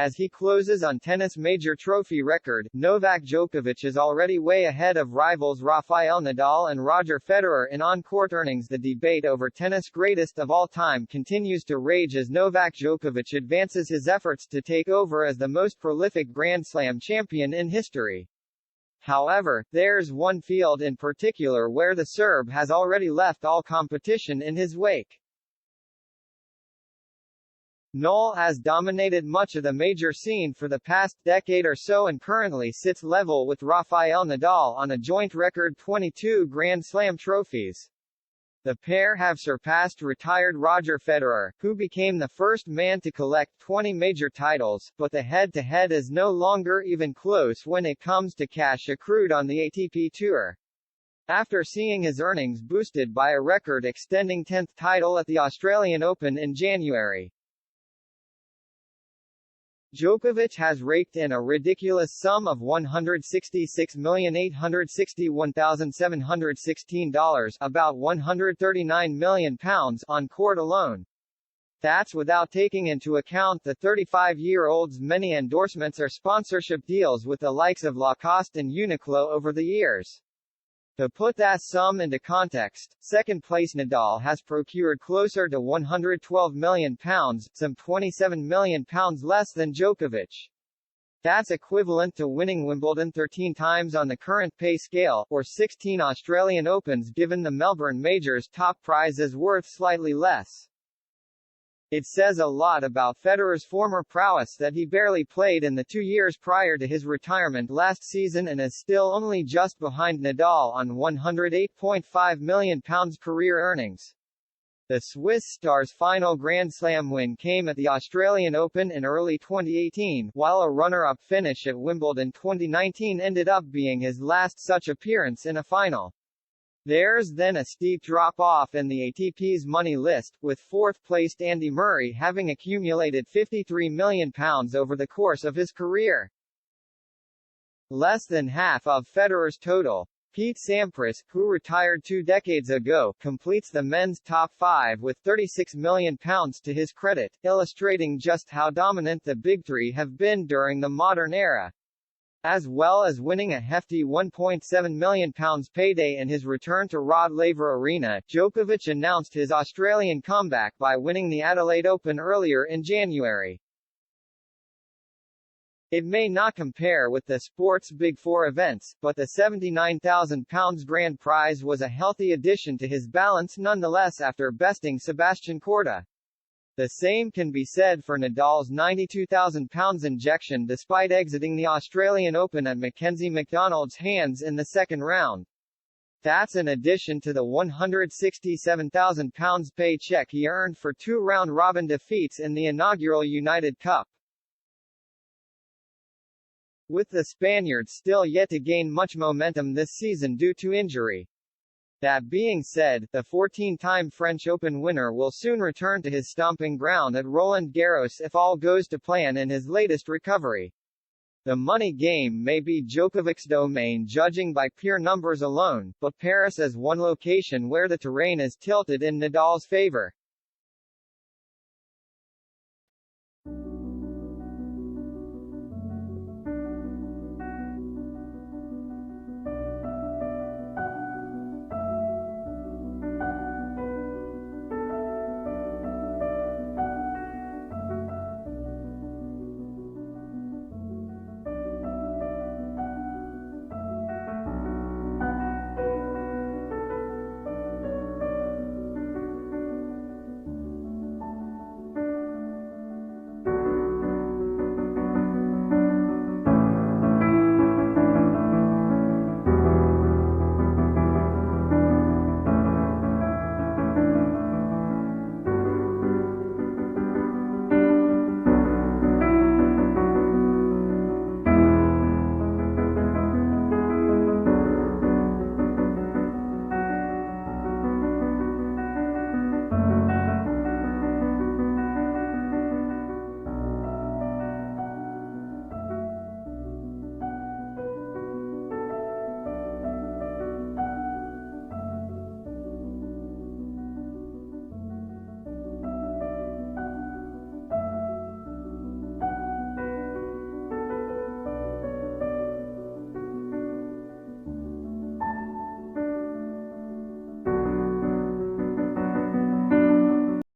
As he closes on tennis major trophy record, Novak Djokovic is already way ahead of rivals Rafael Nadal and Roger Federer in on-court earnings. The debate over tennis greatest of all time continues to rage as Novak Djokovic advances his efforts to take over as the most prolific Grand Slam champion in history. However, there's one field in particular where the Serb has already left all competition in his wake. Nadal has dominated much of the major scene for the past decade or so and currently sits level with Rafael Nadal on a joint record 22 Grand Slam trophies. The pair have surpassed retired Roger Federer, who became the first man to collect 20 major titles, but the head-to-head is no longer even close when it comes to cash accrued on the ATP Tour. After seeing his earnings boosted by a record-extending 10th title at the Australian Open in January. Djokovic has raked in a ridiculous sum of $166,861,716, about £139 million, on court alone. That's without taking into account the 35-year-old's many endorsements or sponsorship deals with the likes of Lacoste and Uniqlo over the years. To put that sum into context, second-place Nadal has procured closer to £112 million, some £27 million less than Djokovic. That's equivalent to winning Wimbledon 13 times on the current pay scale, or 16 Australian Opens given the Melbourne Major's top prize is worth slightly less. It says a lot about Federer's former prowess that he barely played in the 2 years prior to his retirement last season and is still only just behind Nadal on £108.5 million career earnings. The Swiss star's final Grand Slam win came at the Australian Open in early 2018, while a runner-up finish at Wimbledon 2019 ended up being his last such appearance in a final. There's then a steep drop-off in the ATP's money list, with fourth-placed Andy Murray having accumulated £53 million over the course of his career. Less than half of Federer's total. Pete Sampras, who retired 2 decades ago, completes the men's top 5 with £36 million to his credit, illustrating just how dominant the Big Three have been during the modern era. As well as winning a hefty £1.7 million payday in his return to Rod Laver Arena, Djokovic announced his Australian comeback by winning the Adelaide Open earlier in January. It may not compare with the sport's Big Four events, but the £79,000 grand prize was a healthy addition to his balance nonetheless after besting Sebastian Korda. The same can be said for Nadal's £92,000 injection despite exiting the Australian Open at Mackenzie McDonald's hands in the second round. That's in addition to the £167,000 paycheck he earned for 2 round-robin defeats in the inaugural United Cup. With the Spaniards still yet to gain much momentum this season due to injury. That being said, the 14-time French Open winner will soon return to his stomping ground at Roland Garros if all goes to plan in his latest recovery. The money game may be Djokovic's domain judging by pure numbers alone, but Paris is one location where the terrain is tilted in Nadal's favor.